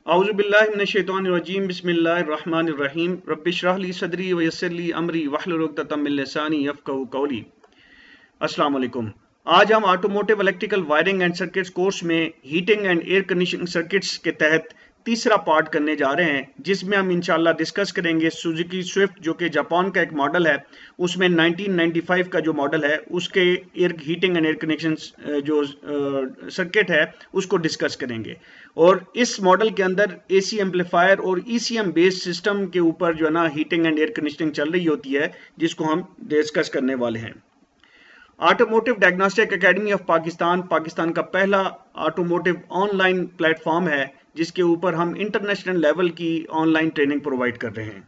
औज़ुबिल्लाहिमिनश्शैतानिर्रजीम बिस्मिल्लाहिर्रहमानिर्रहीम रब्बिश्रह ली सदरी व यस्सिर ली अमरी वहलुल उक़दतम मिन लिसानी यफ़क़हू क़ौली। अस्सलाम वालेकुम। आज हम automotive electrical wiring and circuits course में heating and air conditioning circuits के तहत तीसरा पार्ट करने जा रहे हैं, जिसमें हम इंशाल्लाह डिस्कस करेंगे सुजुकी स्विफ्ट जो कि जापान का एक मॉडल है। उसमें 1995 का जो मॉडल है उसके air heating and air condition जो सर्किट है उसको डिस्कस करेंगे। और इस मॉडल के अंदर एसी एम्पलीफायर और ईसीएम बेस्ड सिस्टम के ऊपर जो है ना हीटिंग एंड एयर कंडीशनिंग चल रही होती है, जिसको हम डिस्कस करने वाले हैं। Automotive diagnostic academy of Pakistan Pakistan का पहला ऑटोमोटिव ऑनलाइन प्लेटफॉर्म है, जिसके ऊपर हम इंटरनेशनल लेवल की ऑनलाइन ट्रेनिंग प्रोवाइड कर रहे हैं।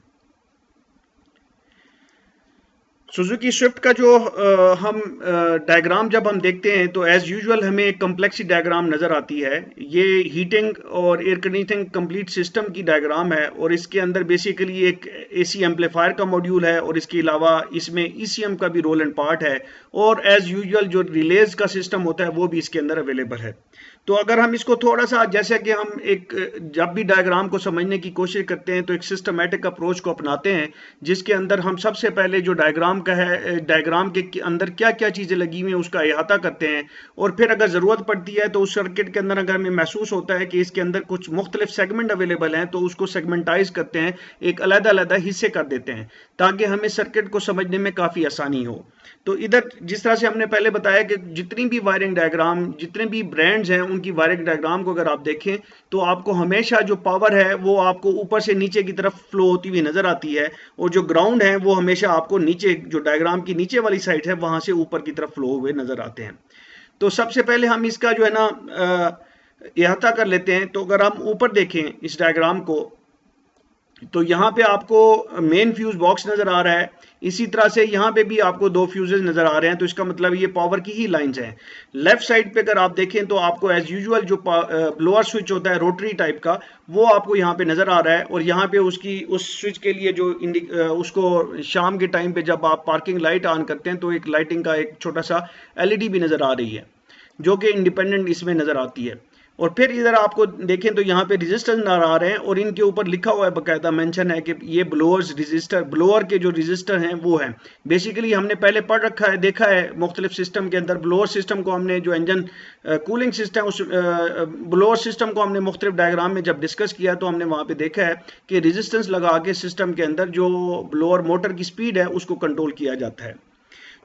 सुजुकी स्विफ्ट का जो हम डायग्राम जब हम देखते हैं तो एज यूजुअल हमें एक कम्प्लेक्सी डायग्राम नज़र आती है। ये हीटिंग और एयर कंडीशनिंग कंप्लीट सिस्टम की डायग्राम है और इसके अंदर बेसिकली एक एसी एम्पलीफायर का मॉड्यूल है और इसके अलावा इसमें ईसीएम का भी रोल एंड पार्ट है और एज यूजुअल जो रिलेज का सिस्टम होता है वो भी इसके अंदर अवेलेबल है। तो अगर हम इसको थोड़ा सा जैसे कि हम एक जब भी डायग्राम को समझने की कोशिश करते हैं तो एक सिस्टमैटिक अप्रोच को अपनाते हैं, जिसके अंदर हम सबसे पहले जो डायग्राम का है, डायग्राम के अंदर क्या क्या चीज़ें लगी हुई हैं उसका अहाता करते हैं और फिर अगर ज़रूरत पड़ती है तो उस सर्किट के अंदर अगर हमें महसूस होता है कि इसके अंदर कुछ मुख्तलिफ सेगमेंट अवेलेबल हैं तो उसको सेगमेंटाइज करते हैं, एक अलग-अलग हिस्से कर देते हैं ताकि हमें सर्किट को समझने में काफ़ी आसानी हो। तो इधर जिस तरह से हमने पहले बताया कि जितनी भी वायरिंग डायग्राम, जितने भी ब्रांड्स हैं उनकी वायरिंग डायग्राम को अगर आप देखें तो आपको हमेशा जो पावर है वो आपको ऊपर से नीचे की तरफ फ्लो होती हुई नजर आती है और जो ग्राउंड है वो हमेशा आपको नीचे, जो डायग्राम की नीचे वाली साइड है वहां से ऊपर की तरफ फ्लो हुए नजर आते हैं। तो सबसे पहले हम इसका जो है ना अहाता कर लेते हैं। तो अगर हम ऊपर देखें इस डायग्राम को तो यहाँ पे आपको मेन फ्यूज बॉक्स नजर आ रहा है, इसी तरह से यहाँ पे भी आपको दो फ्यूजेस नजर आ रहे हैं, तो इसका मतलब ये पावर की ही लाइंस हैं। लेफ्ट साइड पे अगर आप देखें तो आपको एज यूजुअल जो ब्लोअर स्विच होता है रोटरी टाइप का वो आपको यहाँ पे नजर आ रहा है और यहाँ पे उसकी उस स्विच के लिए जो उसको शाम के टाइम पे जब आप पार्किंग लाइट ऑन करते हैं तो एक लाइटिंग का एक छोटा सा एलईडी भी नजर आ रही है जो कि इंडिपेंडेंट इसमें नजर आती है। और फिर इधर आपको देखें तो यहाँ पे रजिस्टर नजर आ रहे हैं और इनके ऊपर लिखा हुआ है, बाकायदा मेंशन है कि ये ब्लोअर्स रजिस्टर, ब्लोअर के जो रजिस्टर हैं वो हैं। बेसिकली हमने पहले पढ़ रखा है, देखा है मुख्तलिफ सिस्टम के अंदर ब्लोअर सिस्टम को हमने जो इंजन कूलिंग सिस्टम उस ब्लोअर सिस्टम को हमने मुख्तलिफ डायग्राम में जब डिस्कस किया तो हमने वहाँ पे देखा है कि रजिस्टेंस लगा के सिस्टम के अंदर जो ब्लोअर मोटर की स्पीड है उसको कंट्रोल किया जाता है।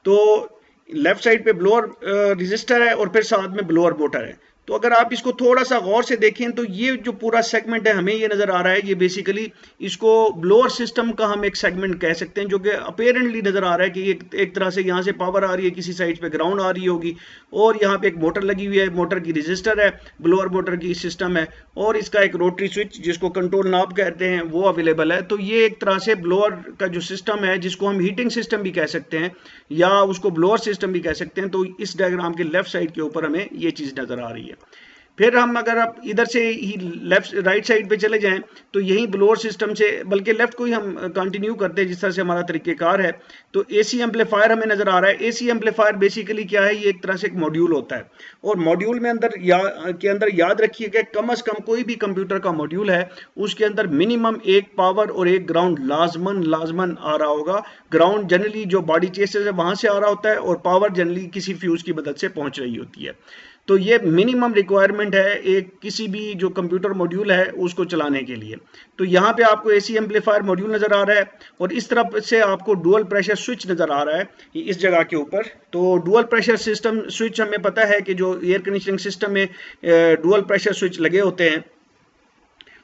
तो लेफ्ट साइड पे ब्लोअर रजिस्टर है और फिर साथ में ब्लोअर मोटर है। तो अगर आप इसको थोड़ा सा गौर से देखें तो ये जो पूरा सेगमेंट है हमें ये नजर आ रहा है, ये बेसिकली इसको ब्लोअर सिस्टम का हम एक सेगमेंट कह सकते हैं जो कि अपेरेंटली नजर आ रहा है कि एक तरह से यहाँ से पावर आ रही है, किसी साइड पे ग्राउंड आ रही होगी और यहाँ पे एक मोटर लगी हुई है, मोटर की रजिस्टर है, ब्लोअर मोटर की सिस्टम है और इसका एक रोटरी स्विच जिसको कंट्रोल नॉब कहते हैं वो अवेलेबल है। तो ये एक तरह से ब्लोअर का जो सिस्टम है जिसको हम हीटिंग सिस्टम भी कह सकते हैं या उसको ब्लोअर सिस्टम भी कह सकते हैं। तो इस डायग्राम के लेफ्ट साइड के ऊपर हमें ये चीज नजर आ रही है। फिर हम अगर आप इधर से ही लेफ्ट राइट साइड पे चले जाएं तो यही ब्लोअर सिस्टम से, बल्कि लेफ्ट को ही हम कंटिन्यू करते हैं जिस तरह से हमारा तरीकेकार है। तो एसी एम्पलीफायर हमें नजर आ रहा है। एसी एम्पलीफायर बेसिकली क्या है, ये एक तरह से एक मॉड्यूल होता है और मॉड्यूल में अंदर याद रखिए कि कम से कम कोई भी कंप्यूटर का मॉड्यूल है उसके अंदर मिनिमम एक पावर और एक ग्राउंड लाजमन आ रहा होगा। ग्राउंड जनरली जो बॉडी चेसेस है वहां से आ रहा होता है और पावर जनरली किसी फ्यूज की मदद से पहुंच रही होती है। तो ये मिनिमम रिक्वायरमेंट है एक किसी भी जो कंप्यूटर मॉड्यूल है उसको चलाने के लिए। तो यहाँ पे आपको एसी एम्पलीफायर मॉड्यूल नजर आ रहा है और इस तरफ से आपको डुअल प्रेशर स्विच नजर आ रहा है इस जगह के ऊपर। तो डुअल प्रेशर सिस्टम स्विच हमें पता है कि जो एयर कंडीशनिंग सिस्टम में डुअल प्रेशर स्विच लगे होते हैं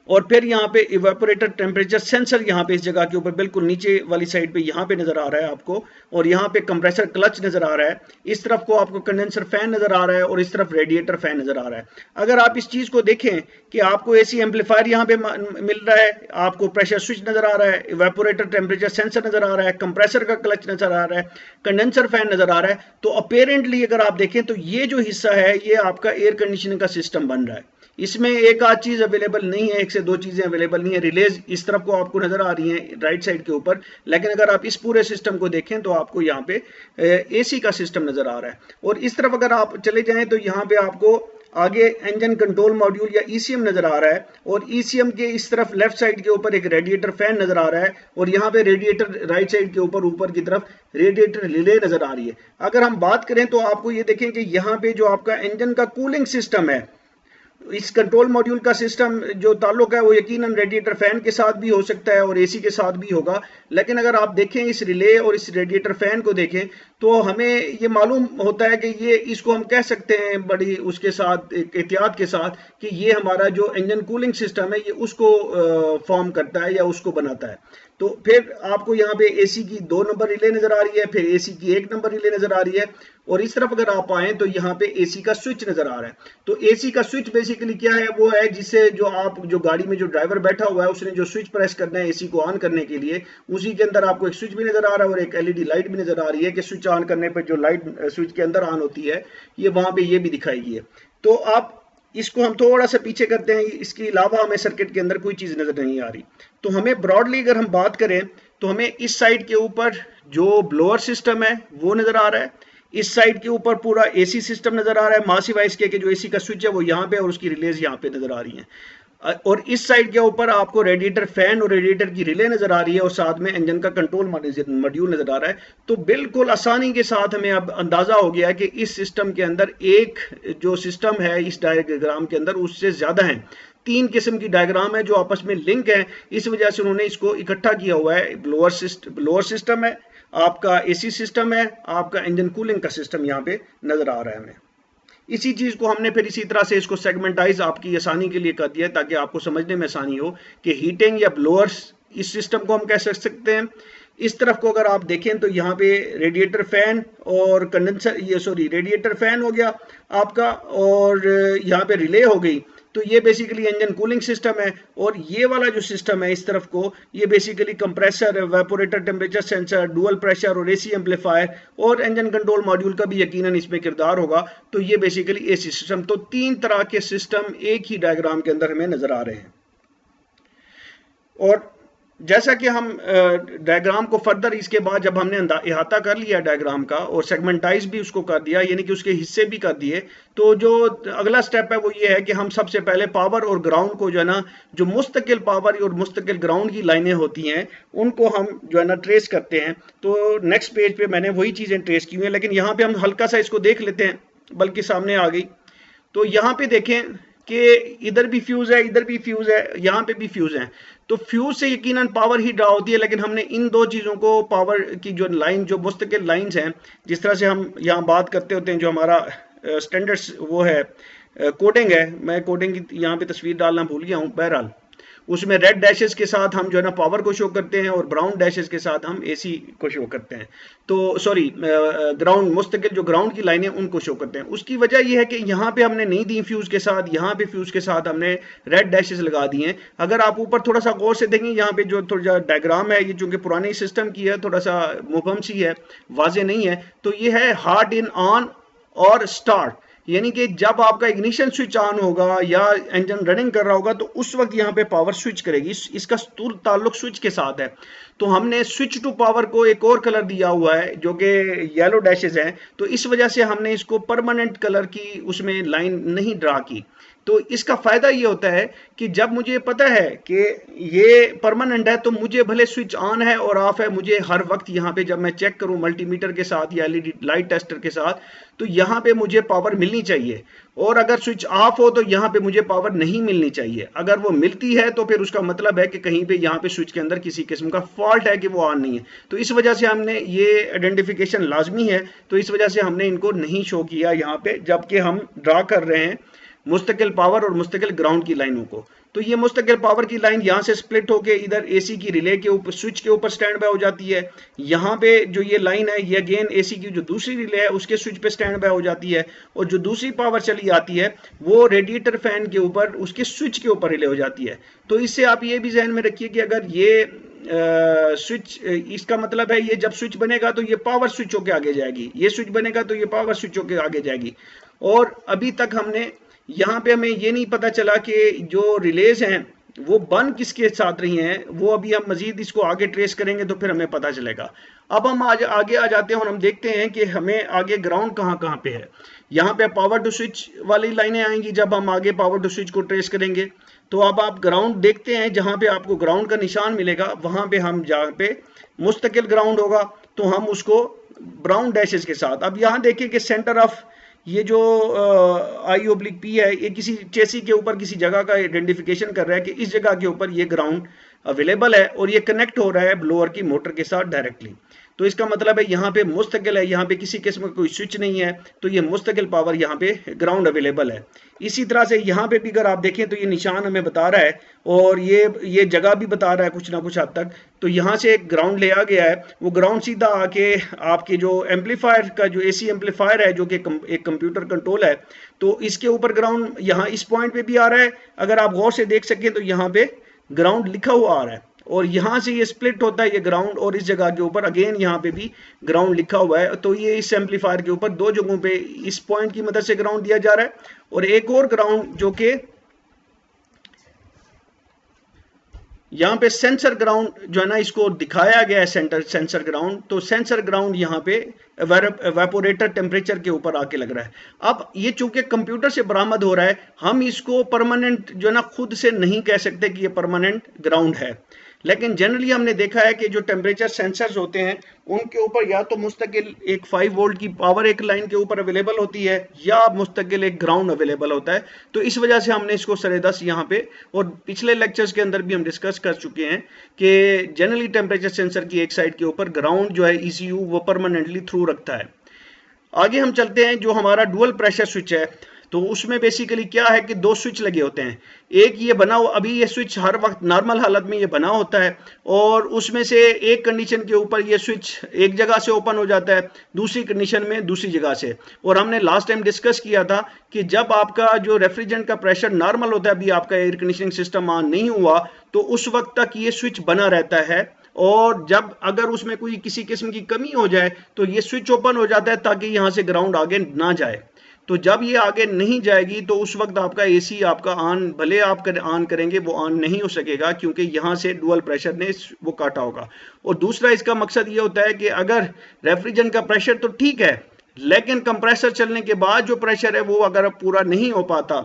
और फिर यहाँ पे इवेपोरेटर टेम्परेचर सेंसर यहाँ पे इस जगह के ऊपर बिल्कुल नीचे वाली साइड पे यहाँ पे नजर आ रहा है आपको और यहाँ पे कंप्रेसर क्लच नजर आ रहा है। इस तरफ को आपको कंडेंसर फैन नजर आ रहा है और इस तरफ रेडिएटर फैन नजर आ रहा है। अगर आप इस चीज को देखें कि आपको एसी एम्पलीफायर यहाँ पे मिल रहा है, आपको प्रेशर स्विच नजर आ रहा है, इवेपोरेटर टेम्परेचर सेंसर नजर आ रहा है, कंप्रेसर का क्लच नजर आ रहा है, कंडेंसर फैन नजर आ रहा है। तो अपेरेंटली अगर आप देखें तो ये जो हिस्सा है ये आपका एयर कंडीशनिंग का सिस्टम बन रहा है। इसमें एक आध चीज अवेलेबल नहीं है, एक से दो चीजें अवेलेबल नहीं है। रिलेज इस तरफ को आपको नजर आ रही है राइट साइड के ऊपर, लेकिन अगर आप इस पूरे सिस्टम को देखें तो आपको यहाँ पे एसी का सिस्टम नजर आ रहा है। और इस तरफ अगर आप चले जाएं तो यहाँ पे आपको आगे इंजन कंट्रोल मॉड्यूल या ईसीएम नजर आ रहा है, और ईसीएम के इस तरफ लेफ्ट साइड के ऊपर एक रेडिएटर फैन नजर आ रहा है, और यहाँ पे रेडिएटर राइट साइड के ऊपर की तरफ रेडिएटर रिले नजर आ रही है। अगर हम बात करें तो आपको ये देखें कि यहाँ पे जो आपका इंजन का कूलिंग सिस्टम है, इस कंट्रोल मॉड्यूल का सिस्टम जो ताल्लुक है वो यकीनन रेडिएटर फैन के साथ भी हो सकता है और एसी के साथ भी होगा। लेकिन अगर आप देखें इस रिले और इस रेडिएटर फैन को देखें तो हमें ये मालूम होता है कि ये इसको हम कह सकते हैं बड़ी उसके साथ एहतियात के साथ कि ये हमारा जो इंजन कूलिंग सिस्टम है ये उसको फॉर्म करता है या उसको बनाता है। तो फिर आपको यहाँ पे एसी की 2 नंबर रिले नजर आ रही है, फिर एसी की 1 नंबर रिले नजर आ रही है, और इस तरफ अगर आप आए तो यहाँ पे एसी का स्विच नजर आ रहा है। तो एसी का स्विच बेसिकली क्या है, वो है जिससे जो गाड़ी में जो ड्राइवर बैठा हुआ है उसने जो स्विच प्रेस करना है एसी को ऑन करने के लिए, उसी के अंदर आपको एक स्विच भी नजर आ रहा है और एक एलईडी लाइट भी नजर आ रही है कि स्विच ऑन करने पर जो लाइट स्विच के अंदर ऑन होती है ये वहां पे ये भी दिखाई गई है। तो आप इसको हम थोड़ा सा पीछे करते हैं, इसके अलावा हमें सर्किट के अंदर कोई चीज नजर नहीं आ रही। तो हमें ब्रॉडली अगर हम बात करें तो हमें इस साइड के ऊपर जो ब्लोअर सिस्टम है वो नजर आ रहा है, इस साइड के ऊपर पूरा एसी सिस्टम नजर आ रहा है, मासिव इसके कि जो एसी का स्विच है वो यहाँ पे और उसकी रिलेज यहाँ पे नजर आ रही है, और इस साइड के ऊपर आपको रेडिएटर फैन और रेडिएटर की रिले नजर आ रही है और साथ में इंजन का कंट्रोल मॉड्यूल नजर आ रहा है। तो बिल्कुल आसानी के साथ हमें अब अंदाजा हो गया है कि इस सिस्टम के अंदर एक जो सिस्टम है इस डायग्राम के अंदर उससे ज्यादा है, 3 किस्म की डायग्राम है जो आपस में लिंक है, इस वजह से उन्होंने इसको इकट्ठा किया हुआ है। ब्लोअर सिस्टम है, आपका एसी सिस्टम है, आपका इंजन कूलिंग का सिस्टम यहाँ पे नजर आ रहा है हमें। इसी चीज को हमने फिर इसी तरह से इसको सेगमेंटाइज आपकी आसानी के लिए कर दिया ताकि आपको समझने में आसानी हो कि हीटिंग या ब्लोअर्स इस सिस्टम को हम कैसे सकते हैं। इस तरफ को अगर आप देखें तो यहाँ पे रेडिएटर फैन और कंडेंसर रेडिएटर फैन हो गया आपका, और यहाँ पे रिले हो गई, तो ये बेसिकली इंजन कूलिंग सिस्टम है। और ये वाला जो सिस्टम है इस तरफ को ये basically compressor, evaporator, temperature sensor, dual pressure और एसी एम्पलीफायर और इंजन कंट्रोल मॉड्यूल का भी यकीनन इसमें किरदार होगा। तो ये बेसिकली एसी सिस्टम, तो 3 तरह के सिस्टम एक ही डायग्राम के अंदर हमें नजर आ रहे हैं। और जैसा कि हम डायग्राम को फर्दर इसके बाद जब हमने इहाता कर लिया डायग्राम का और सेगमेंटाइज भी उसको कर दिया, यानी कि उसके हिस्से भी कर दिए, तो जो अगला स्टेप है वो ये है कि हम सबसे पहले पावर और ग्राउंड को जो है ना, जो मुस्तकिल पावर और मुस्तकिल ग्राउंड की लाइनें होती हैं उनको हम जो है ना ट्रेस करते हैं। तो नेक्स्ट पेज पे मैंने वही चीजें ट्रेस की हुई हैं, लेकिन यहाँ पे हम हल्का सा इसको देख लेते हैं, बल्कि सामने आ गई। तो यहाँ पे देखें कि इधर भी फ्यूज है, इधर भी फ्यूज है, यहाँ पे भी फ्यूज है। तो फ्यूज से यकीनन पावर ही ड्रा होती है, लेकिन हमने इन 2 चीजों को पावर की जो लाइन, जो मुस्तकिल लाइंस हैं, जिस तरह से हम यहाँ बात करते होते हैं, जो हमारा स्टैंडर्ड्स वो है कोडिंग है, मैं कोडिंग की यहाँ पे तस्वीर डालना भूल गया हूँ, बहरहाल उसमें रेड डैशेस के साथ हम जो है ना पावर को शो करते हैं और ब्राउन डैशेस के साथ हम एसी को शो करते हैं। तो ग्राउंड, मुस्तकिल जो ग्राउंड की लाइनें उनको शो करते हैं। उसकी वजह यह है कि यहाँ पे हमने नहीं दी फ्यूज के साथ, यहाँ पे फ्यूज के साथ हमने रेड डैशेस लगा दिए हैं। अगर आप ऊपर थोड़ा सा गौर से देखेंगे, यहाँ पे जो थोड़ा डायग्राम है, ये चूंकि पुरानी सिस्टम की है, थोड़ा सा मुबहम सी है, वाजे नहीं है, तो ये है हार्ड इन ऑन और स्टार्ट, यानी कि जब आपका इग्निशन स्विच ऑन होगा या इंजन रनिंग कर रहा होगा तो उस वक्त यहाँ पे पावर स्विच करेगी, इसका ताल्लुक स्विच के साथ है। तो हमने स्विच टू पावर को एक और कलर दिया हुआ है जो कि येलो डैशेस हैं, तो इस वजह से हमने इसको परमानेंट कलर की उसमें लाइन नहीं ड्रा की। तो इसका फायदा ये होता है कि जब मुझे पता है कि ये परमानेंट है तो मुझे भले स्विच ऑन है और ऑफ है, मुझे हर वक्त यहाँ पे जब मैं चेक करूं मल्टीमीटर के साथ या एलईडी लाइट टेस्टर के साथ, तो यहाँ पे मुझे पावर मिलनी चाहिए। और अगर स्विच ऑफ हो तो यहाँ पे मुझे पावर नहीं मिलनी चाहिए। अगर वो मिलती है तो फिर उसका मतलब है कि कहीं पे यहाँ पे स्विच के अंदर किसी किस्म का फॉल्ट है कि वो ऑन नहीं है। तो इस वजह से हमने ये आइडेंटिफिकेशन लाजमी है, तो इस वजह से हमने इनको नहीं शो किया यहाँ पे, जबकि हम ड्रा कर रहे हैं मुस्तकिल पावर और मुस्तकिल ग्राउंड की लाइनों को। तो ये मुस्तकिल पावर की लाइन यहाँ से स्प्लिट होके इधर एसी की रिले के ऊपर, स्विच के ऊपर स्टैंड बाय हो जाती है। यहाँ पे जो ये लाइन है ये अगेन एसी की जो दूसरी रिले है उसके स्विच पे स्टैंड बाय हो जाती है, और जो दूसरी पावर चली आती है वो रेडिएटर फैन के ऊपर उसके स्विच के ऊपर रिले हो जाती है। तो इससे आप ये भी जहन में रखिए कि अगर ये स्विच, इसका मतलब है ये जब स्विच बनेगा तो ये पावर स्विच होके आगे जाएगी, ये स्विच बनेगा तो ये पावर स्विच होके आगे जाएगी। और अभी तक हमने यहाँ पे हमें ये नहीं पता चला कि जो रिलेज हैं वो बन किसके साथ रही हैं, वो अभी हम मजीद इसको आगे ट्रेस करेंगे तो फिर हमें पता चलेगा। अब हम आज आगे आ जाते हैं और हम देखते हैं कि हमें आगे ग्राउंड कहाँ कहाँ पे है। यहाँ पे पावर टू स्विच वाली लाइनें आएंगी जब हम आगे पावर टू स्विच को ट्रेस करेंगे। तो अब आप ग्राउंड देखते हैं, जहाँ पे आपको ग्राउंड का निशान मिलेगा वहां पे हम जहाँ पे मुस्तकिल ग्राउंड होगा तो हम उसको ब्राउन डैशेस के साथ, अब यहाँ देखिए कि सेंटर ऑफ ये जो I/P है, ये किसी चेसी के ऊपर किसी जगह का आइडेंटिफिकेशन कर रहा है कि इस जगह के ऊपर ये ग्राउंड अवेलेबल है और ये कनेक्ट हो रहा है ब्लोअर की मोटर के साथ डायरेक्टली। तो इसका मतलब है यहाँ पे मुस्तकिल है, यहाँ पे किसी किस्म का कोई स्विच नहीं है, तो ये मुस्तकिल पावर यहाँ पे ग्राउंड अवेलेबल है। इसी तरह से यहाँ पे भी अगर आप देखें तो ये निशान हमें बता रहा है और ये जगह भी बता रहा है कुछ ना कुछ हद तक। तो यहाँ से एक ग्राउंड लिया गया है, वो ग्राउंड सीधा आके आपके जो एम्पलीफायर का जो AC एम्पलीफायर है जो कि एक कंप्यूटर कंट्रोल है, तो इसके ऊपर ग्राउंड यहाँ इस पॉइंट पे भी आ रहा है। अगर आप गौर से देख सकें तो यहाँ पे ग्राउंड लिखा हुआ आ रहा है और यहाँ से ये स्प्लिट होता है ये ग्राउंड, और इस जगह के ऊपर अगेन यहाँ पे भी ग्राउंड लिखा हुआ है। तो ये इस एम्पलीफायर के ऊपर दो जगहों पे इस पॉइंट की मदद से ग्राउंड दिया जा रहा है और एक और ग्राउंड जो कि यहाँ पे सेंसर ग्राउंड जो है ना, इसको दिखाया गया है सेंसर ग्राउंड। तो सेंसर ग्राउंड यहाँ पे एवेपोरेटर टेम्परेचर के ऊपर आके लग रहा है। अब ये चूंकि कंप्यूटर से बरामद हो रहा है, हम इसको परमानेंट जो है ना खुद से नहीं कह सकते कि ये परमानेंट ग्राउंड है, लेकिन जनरली हमने देखा है कि जो टेम्परेचर सेंसर्स होते हैं उनके ऊपर या तो मुस्तकिल एक 5 वोल्ट की पावर एक लाइन के ऊपर अवेलेबल होती है या मुस्तकिल एक ग्राउंड अवेलेबल होता है। तो इस वजह से हमने इसको सरेदस यहाँ पे और पिछले लेक्चर्स के अंदर भी हम डिस्कस कर चुके हैं कि जनरली टेम्परेचर सेंसर की एक साइड के ऊपर ग्राउंड जो है ECU वो परमानेंटली थ्रू रखता है। आगे हम चलते हैं, जो हमारा डुअल प्रेशर स्विच है तो उसमें बेसिकली क्या है कि दो स्विच लगे होते हैं। एक ये बना हुआ, अभी ये स्विच हर वक्त नॉर्मल हालत में ये बना होता है और उसमें से एक कंडीशन के ऊपर ये स्विच एक जगह से ओपन हो जाता है, दूसरी कंडीशन में दूसरी जगह से। और हमने लास्ट टाइम डिस्कस किया था कि जब आपका जो रेफ्रिजरेंट का प्रेशर नॉर्मल होता है, अभी आपका एयर कंडीशनिंग सिस्टम ऑन नहीं हुआ, तो उस वक्त तक ये स्विच बना रहता है और जब अगर उसमें कोई किसी किस्म की कमी हो जाए तो ये स्विच ओपन हो जाता है ताकि यहाँ से ग्राउंड आगे ना जाए। तो जब ये आगे नहीं जाएगी तो उस वक्त आपका AC आपका ऑन, भले आप ऑन करेंगे वो ऑन नहीं हो सकेगा क्योंकि यहाँ से डुअल प्रेशर ने वो काटा होगा। और दूसरा इसका मकसद ये होता है कि अगर रेफ्रिजरेंट का प्रेशर तो ठीक है, लेकिन कंप्रेसर चलने के बाद जो प्रेशर है वो अगर पूरा नहीं हो पाता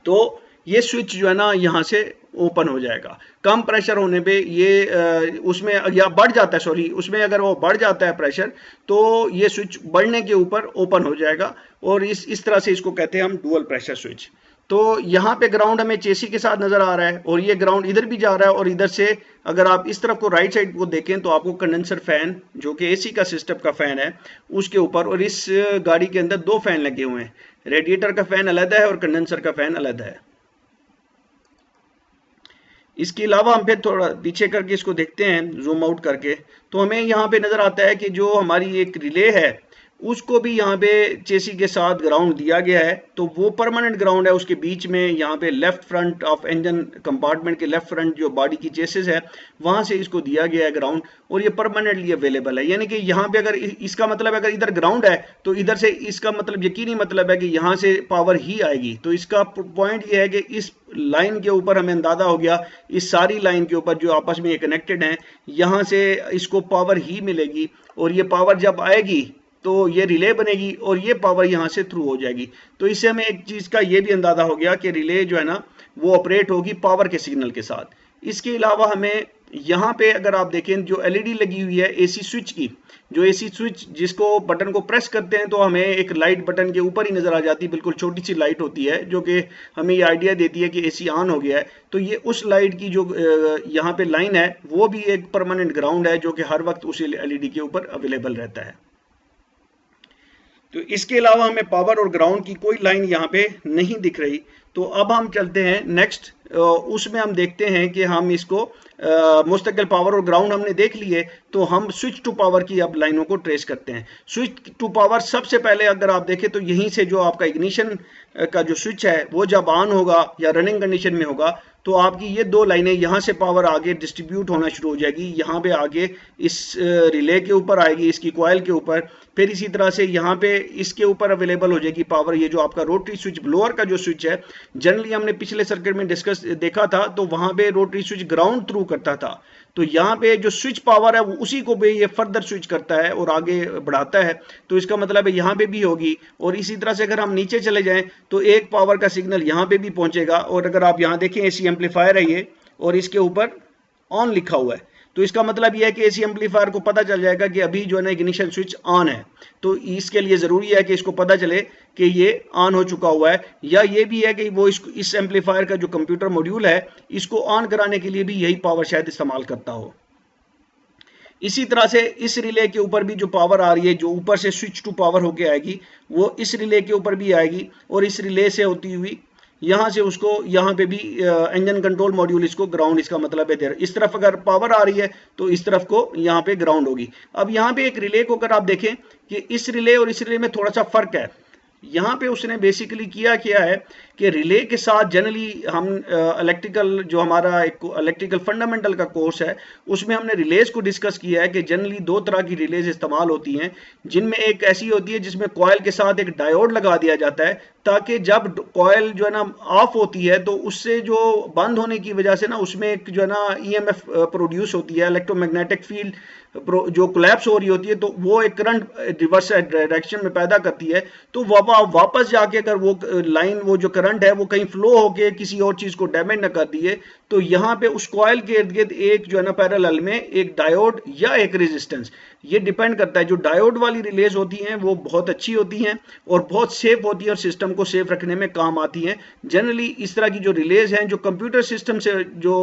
तो ये स्विच जो है ना यहाँ से ओपन हो जाएगा। कम प्रेशर होने पे ये उसमें या बढ़ जाता है, सॉरी, उसमें अगर वो बढ़ जाता है प्रेशर तो ये स्विच बढ़ने के ऊपर ओपन हो जाएगा और इस तरह से इसको कहते हैं हम डुअल प्रेशर स्विच। तो यहाँ पे ग्राउंड हमें चेसी के साथ नजर आ रहा है और ये ग्राउंड इधर भी जा रहा है और इधर से अगर आप इस तरफ को राइट साइड को देखें तो आपको कंडेंसर फैन जो कि AC का सिस्टम का फैन है उसके ऊपर, और इस गाड़ी के अंदर दो फैन लगे हुए हैं, रेडिएटर का फैन अलग है और कंडेंसर का फैन अलग है। इसके अलावा हम फिर थोड़ा पीछे करके इसको देखते हैं जूम आउट करके, तो हमें यहाँ पे नजर आता है कि जो हमारी एक रिले है उसको भी यहाँ पे चेसी के साथ ग्राउंड दिया गया है। तो वो परमानेंट ग्राउंड है, उसके बीच में यहाँ पे left front of engine compartment के लेफ्ट फ्रंट जो बॉडी की चेसिस है वहां से इसको दिया गया है ग्राउंड और ये परमानेंटली अवेलेबल है। यानी कि यहाँ पे अगर इसका मतलब अगर इधर ग्राउंड है तो इधर से इसका मतलब यकीनी मतलब है कि यहाँ से पावर ही आएगी। तो इसका पॉइंट ये है कि इस लाइन के ऊपर हमें अंदाजा हो गया, इस सारी लाइन के ऊपर जो आपस में कनेक्टेड हैं यहाँ से इसको पावर ही मिलेगी और ये पावर जब आएगी तो ये रिले बनेगी और ये पावर यहाँ से थ्रू हो जाएगी। तो इससे हमें एक चीज़ का ये भी अंदाजा हो गया कि रिले जो है ना वो ऑपरेट होगी पावर के सिग्नल के साथ। इसके अलावा हमें यहाँ पे अगर आप देखें जो LED लगी हुई है AC स्विच की, जो AC स्विच जिसको बटन को प्रेस करते हैं तो हमें एक लाइट बटन के ऊपर ही नजर आ जाती है, बिल्कुल छोटी सी लाइट होती है जो कि हमें ये आइडिया देती है कि AC ऑन हो गया है। तो ये उस लाइट की जो यहाँ पे लाइन है वो भी एक परमानेंट ग्राउंड है जो कि हर वक्त उस LED के ऊपर अवेलेबल रहता है। तो इसके अलावा हमें पावर और ग्राउंड की कोई लाइन यहाँ पे नहीं दिख रही। तो अब हम चलते हैं नेक्स्ट, उसमें हम देखते हैं कि हम इसको मुस्तकिल पावर और ग्राउंड हमने देख लिए, तो हम स्विच टू पावर की अब लाइनों को ट्रेस करते हैं। स्विच टू पावर सबसे पहले अगर आप देखें तो यहीं से जो आपका इग्निशन का जो स्विच है वो जब ऑन होगा या रनिंग कंडीशन में होगा तो आपकी ये दो लाइनें यहाँ से पावर आगे डिस्ट्रीब्यूट होना शुरू हो जाएगी, यहाँ पे आगे इस रिले के ऊपर आएगी, इसकी कॉइल के ऊपर, फिर इसी तरह से यहाँ पे इसके ऊपर अवेलेबल हो जाएगी पावर। ये जो आपका रोटरी स्विच ब्लोअर का जो स्विच है, जनरली हमने पिछले सर्किट में डिस्कस देखा था तो वहां पे रोटरी स्विच ग्राउंड थ्रू करता था, तो यहाँ पे जो स्विच पावर है वो उसी को भी ये फर्दर स्विच करता है और आगे बढ़ाता है। तो इसका मतलब है यहाँ पे भी होगी, और इसी तरह से अगर हम नीचे चले जाएं तो एक पावर का सिग्नल यहाँ पे भी पहुंचेगा। और अगर आप यहाँ देखें एसी एम्पलीफायर है ये, और इसके ऊपर ऑन लिखा हुआ है, तो इसका मतलब यह है कि एसी एम्पलीफायर को पता चल जाएगा कि अभी जो है ना इग्निशन स्विच ऑन है। तो इसके लिए ज़रूरी है कि इसको पता चले कि ये ऑन हो चुका हुआ है, या ये भी है कि वो इस एम्पलीफायर का जो कंप्यूटर मॉड्यूल है इसको ऑन कराने के लिए भी यही पावर शायद इस्तेमाल करता हो। इसी तरह से इस रिले के ऊपर भी जो पावर आ रही है, जो ऊपर से स्विच टू पावर होके आएगी, वो इस रिले के ऊपर भी आएगी, और इस रिले से होती हुई यहाँ से उसको यहाँ पे भी इंजन कंट्रोल मॉड्यूल इसको ग्राउंड, इसका मतलब है देर इस तरफ अगर पावर आ रही है तो इस तरफ को यहाँ पे ग्राउंड होगी। अब यहाँ पे एक रिले को अगर आप देखें कि इस रिले और इस रिले में थोड़ा सा फर्क है। यहाँ पे उसने बेसिकली किया है कि रिले के साथ जनरली हम इलेक्ट्रिकल जो हमारा एक इलेक्ट्रिकल फंडामेंटल का कोर्स है उसमें हमने रिलेज को डिस्कस किया है कि जनरली दो तरह की रिलेज इस्तेमाल होती हैं, जिनमें एक ऐसी होती है जिसमें कॉयल के साथ एक डायोड लगा दिया जाता है, ताकि जब कॉयल जो है ना ऑफ होती है तो उससे जो बंद होने की वजह से ना उसमें एक जो है ना ईएमएफ प्रोड्यूस होती है, इलेक्ट्रोमैग्नेटिक फील्ड जो कोलैप्स हो रही होती है, तो वो एक करंट रिवर्स डायरेक्शन में पैदा करती है। तो वापस जाके अगर वो लाइन वो जो करंट है वो कहीं फ्लो होके किसी और चीज को डैमेज न कर दिए, तो यहाँ पे उस कॉयल के इर्द गिर्द एक जो है ना पैरेलल में एक डायोड या एक रेजिस्टेंस, ये डिपेंड करता है। जो डायोड वाली रिलेज होती हैं वो बहुत अच्छी होती हैं और बहुत सेफ होती है और सिस्टम को सेफ रखने में काम आती हैं। जनरली इस तरह की जो रिलेज हैं जो कंप्यूटर सिस्टम से जो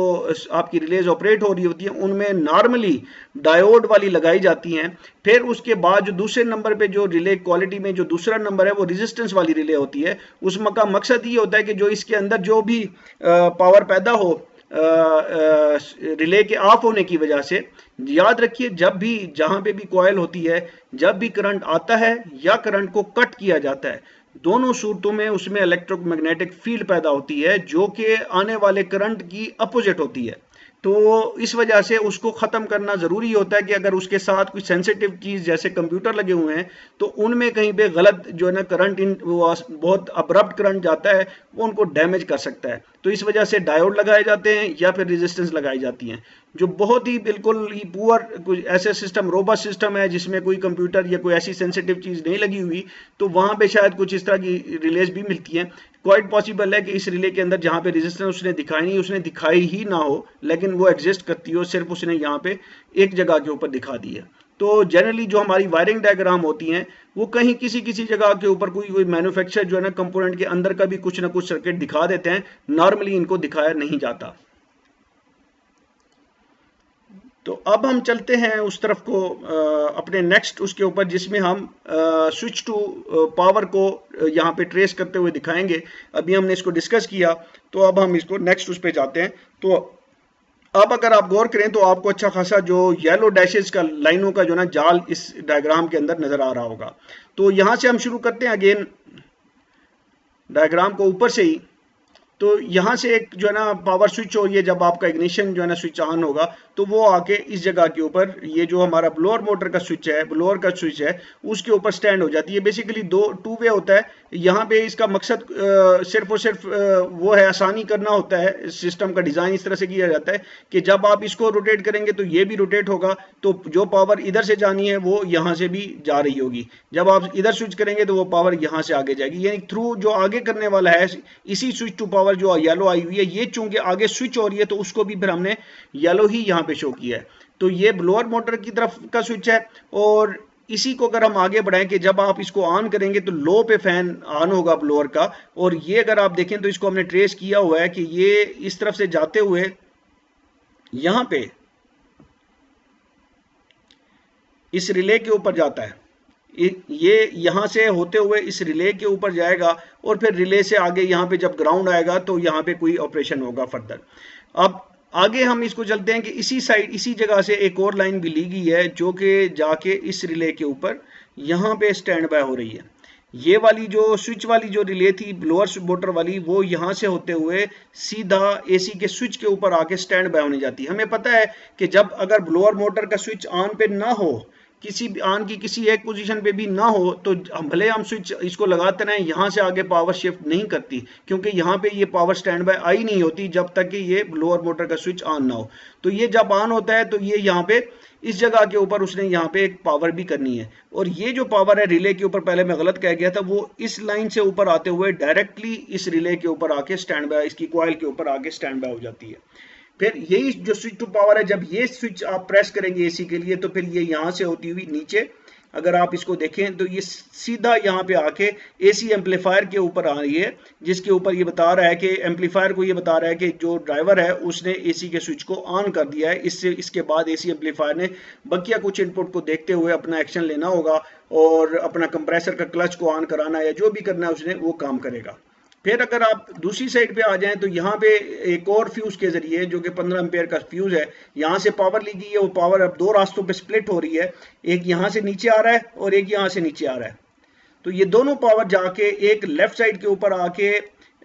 आपकी रिलेज ऑपरेट हो रही होती है उनमें नॉर्मली डायोड वाली लगाई जाती हैं। फिर उसके बाद जो दूसरे नंबर पे जो रिले क्वालिटी में जो दूसरा नंबर है वो रेजिस्टेंस वाली रिले होती है। उसका मकसद ये होता है कि जो इसके अंदर जो भी पावर पैदा हो रिले के ऑफ होने की वजह से, याद रखिए जब भी जहां पे भी कॉयल होती है, जब भी करंट आता है या करंट को कट किया जाता है, दोनों सूरतों में उसमें इलेक्ट्रोमैग्नेटिक फील्ड पैदा होती है जो कि आने वाले करंट की अपोजिट होती है। तो इस वजह से उसको ख़त्म करना ज़रूरी होता है कि अगर उसके साथ कोई सेंसिटिव चीज़ जैसे कंप्यूटर लगे हुए हैं तो उनमें कहीं पे गलत जो है ना करंट बहुत अब्रप्ट करंट जाता है वो उनको डैमेज कर सकता है। तो इस वजह से डायोड लगाए जाते हैं या फिर रेजिस्टेंस लगाई जाती हैं, जो बहुत ही बिल्कुल ही पुअर कोई ऐसे सिस्टम रोबस्ट सिस्टम है जिसमें कोई कंप्यूटर या कोई ऐसी सेंसिटिव चीज़ नहीं लगी हुई, तो वहाँ पे शायद कुछ इस तरह की रिलेज भी मिलती हैं। क्वाइट पॉसिबल है कि इस रिले के अंदर जहाँ पे रेजिस्टेंस उसने दिखाई नहीं, उसने दिखाई ही ना हो, लेकिन वो एग्जिस्ट करती हो, सिर्फ उसने यहाँ पे एक जगह के ऊपर दिखा दी है। तो जनरली जो हमारी वायरिंग डायग्राम होती हैं वो कहीं किसी जगह के ऊपर कोई मैन्युफैक्चर जो है ना कंपोनेंट के अंदर का भी कुछ ना कुछ सर्किट दिखा देते हैं, नॉर्मली इनको दिखाया नहीं जाता। तो अब हम चलते हैं उस तरफ को अपने नेक्स्ट उसके ऊपर, जिसमें हम स्विच टू पावर को यहाँ पे ट्रेस करते हुए दिखाएंगे। अभी हमने इसको डिस्कस किया तो अब हम इसको नेक्स्ट उस पे जाते हैं। तो अब अगर आप गौर करें तो आपको अच्छा खासा जो येलो डैशेस का लाइनों का जो ना जाल इस डायग्राम के अंदर नजर आ रहा होगा। तो यहाँ से हम शुरू करते हैं अगेन डायग्राम को ऊपर से ही। तो यहाँ से एक जो है ना पावर स्विच हो रही है, जब आपका इग्निशन जो है ना स्विच ऑन होगा तो वो आके इस जगह के ऊपर ये जो हमारा ब्लोअर मोटर का स्विच है, ब्लोअर का स्विच है, उसके ऊपर स्टैंड हो जाती है। बेसिकली टू वे होता है। यहाँ पे इसका मकसद सिर्फ और सिर्फ वो है आसानी करना होता है। सिस्टम का डिज़ाइन इस तरह से किया जाता है कि जब आप इसको रोटेट करेंगे तो ये भी रोटेट होगा, तो जो पावर इधर से जानी है वो यहाँ से भी जा रही होगी। जब आप इधर स्विच करेंगे तो वो पावर यहाँ से आगे जाएगी, यानी थ्रू जो आगे करने वाला है इसी स्विच टू पावर जो येलो आई हुई है, ये चूंकि आगे स्विच हो रही है तो उसको भी फिर हमने येलो ही यहाँ पे शो किया है। तो ये ब्लोअर मोटर की तरफ का स्विच है, और इसी को अगर हम आगे बढ़ाएं कि जब आप इसको ऑन करेंगे तो लो पे फैन ऑन होगा ब्लोअर का। और ये अगर आप देखें तो इसको हमने ट्रेस किया हुआ है कि ये इस तरफ से जाते हुए यहां पे इस रिले के ऊपर जाता है, ये यहां से होते हुए इस रिले के ऊपर जाएगा और फिर रिले से आगे यहां पे जब ग्राउंड आएगा तो यहां पे कोई ऑपरेशन होगा फर्दर। अब आगे हम इसको चलते हैं कि इसी साइड इसी जगह से एक और लाइन भी ली गई है जो कि जाके इस रिले के ऊपर यहां पे स्टैंड बाय हो रही है। ये वाली जो स्विच वाली जो रिले थी ब्लोअर मोटर वाली, वो यहां से होते हुए सीधा एसी के स्विच के ऊपर आके स्टैंड बाय होने जाती है। हमें पता है कि जब अगर ब्लोअर मोटर का स्विच ऑन पे ना हो किसी ऑन की किसी एक पोजीशन पे भी ना हो तो भले हम स्विच इसको लगाते रहें, यहाँ से आगे पावर शिफ्ट नहीं करती, क्योंकि यहाँ पे ये पावर स्टैंड बाय आई नहीं होती जब तक कि ये लोअर मोटर का स्विच ऑन ना हो। तो ये जब ऑन होता है तो ये यहाँ पे इस जगह के ऊपर उसने यहाँ पे एक पावर भी करनी है, और ये जो पावर है रिले के ऊपर, पहले मैं गलत कह गया था, वो इस लाइन से ऊपर आते हुए डायरेक्टली इस रिले के ऊपर आके स्टैंड बाय, इसकी कॉइल के ऊपर आके स्टैंड बाय हो जाती है। फिर यही जो स्विच टू पावर है, जब ये स्विच आप प्रेस करेंगे एसी के लिए तो फिर ये यहाँ से होती हुई नीचे, अगर आप इसको देखें तो ये सीधा यहाँ पे आके एसी एम्पलीफायर के ऊपर आ रही है, जिसके ऊपर ये बता रहा है कि एम्पलीफायर को ये बता रहा है कि जो ड्राइवर है उसने एसी के स्विच को ऑन कर दिया है। इससे इसके बाद एसी एम्पलीफायर ने बकिया कुछ इनपुट को देखते हुए अपना एक्शन लेना होगा और अपना कंप्रेसर का क्लच को ऑन कराना या जो भी करना है उसने वो काम करेगा। फिर अगर आप दूसरी साइड पे आ जाएं तो यहाँ पे एक और फ्यूज के जरिए, जो कि 15 एम्पेयर का फ्यूज है, यहाँ से पावर ली गई है। वो पावर अब दो रास्तों पे स्प्लिट हो रही है, एक यहाँ से नीचे आ रहा है और एक यहाँ से नीचे आ रहा है। तो ये दोनों पावर जाके एक लेफ्ट साइड के ऊपर आके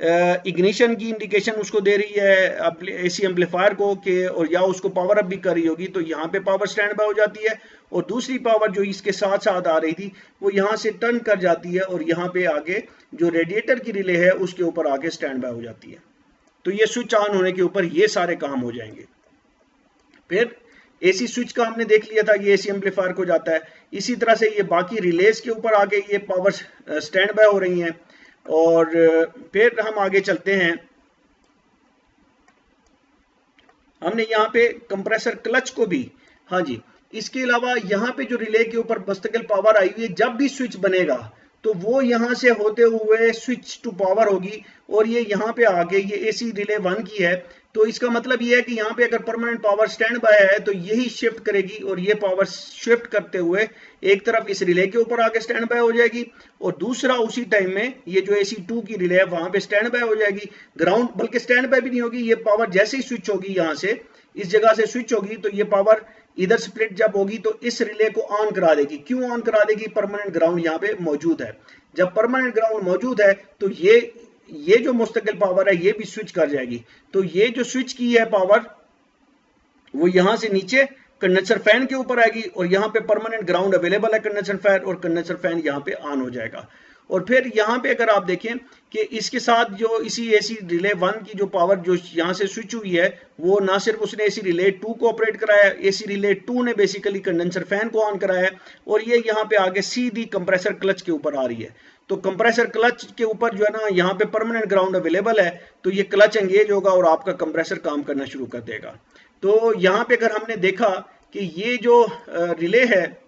इग्निशन की इंडिकेशन उसको दे रही है एसी एम्पलीफायर को कि, और या उसको पावर अप भी कर रही होगी, तो यहाँ पे पावर स्टैंड बाय हो जाती है। और दूसरी पावर जो इसके साथ साथ आ रही थी वो यहाँ से टर्न कर जाती है और यहाँ पे आगे जो रेडिएटर की रिले है उसके ऊपर आगे स्टैंड बाय हो जाती है। तो ये स्विच ऑन होने के ऊपर ये सारे काम हो जाएंगे। फिर एसी स्विच का हमने देख लिया था, ये एसी एम्पलीफायर को जाता है। इसी तरह से ये बाकी रिलेज के ऊपर आगे ये पावर स्टैंड बाय हो रही हैं। और फिर हम आगे चलते हैं, हमने यहाँ पे कंप्रेसर क्लच को भी, हाँ जी, इसके अलावा यहाँ पे जो रिले के ऊपर मुस्तकिल पावर आई हुई है, जब भी स्विच बनेगा तो वो यहाँ से होते हुए स्विच टू पावर होगी और ये यहाँ पे आके ये एसी रिले 1 की है। तो इसका मतलब ये है कि यहाँ पे अगर परमानेंट पावर स्टैंड बाय है तो यही शिफ्ट करेगी और ये पावर शिफ्ट करते हुए एक तरफ इस रिले के ऊपर आके स्टैंड बाय हो जाएगी और दूसरा उसी टाइम में ये जो एसी 2 की रिले है वहां पे स्टैंड बाय हो जाएगी। ग्राउंड बल्कि स्टैंड बाय भी नहीं होगी, ये पावर जैसे ही स्विच होगी, यहाँ से इस जगह से स्विच होगी तो ये पावर इधर स्प्लिट जब होगी तो इस रिले को ऑन करा देगी। क्यों ऑन करा देगी? परमानेंट ग्राउंड यहाँ पे मौजूद है। जब परमानेंट ग्राउंड मौजूद है तो ये जो मुस्तकिल पावर है ये भी स्विच कर जाएगी। तो ये जो स्विच की है पावर वो यहां से नीचे कंडेंसर फैन के ऊपर आएगी और यहाँ पे परमानेंट ग्राउंड अवेलेबल है कंडेंसर फैन, और कंडेंसर फैन यहाँ पे ऑन हो जाएगा। और फिर यहाँ पे अगर आप देखें कि इसके साथ जो इसी एसी रिले 1 की जो पावर जो यहाँ से स्विच हुई है वो ना सिर्फ उसने एसी रिले 2 को ऑपरेट कराया, एसी रिले 2 ने बेसिकली कंडेंसर फैन को ऑन कराया और ये यहाँ पे आगे सीधी कंप्रेसर क्लच के ऊपर आ रही है। तो कंप्रेसर क्लच के ऊपर जो है ना यहाँ पे परमानेंट ग्राउंड अवेलेबल है, तो ये क्लच एंगेज होगा और आपका कंप्रेसर काम करना शुरू कर देगा। तो यहाँ पे अगर हमने देखा कि ये जो रिले है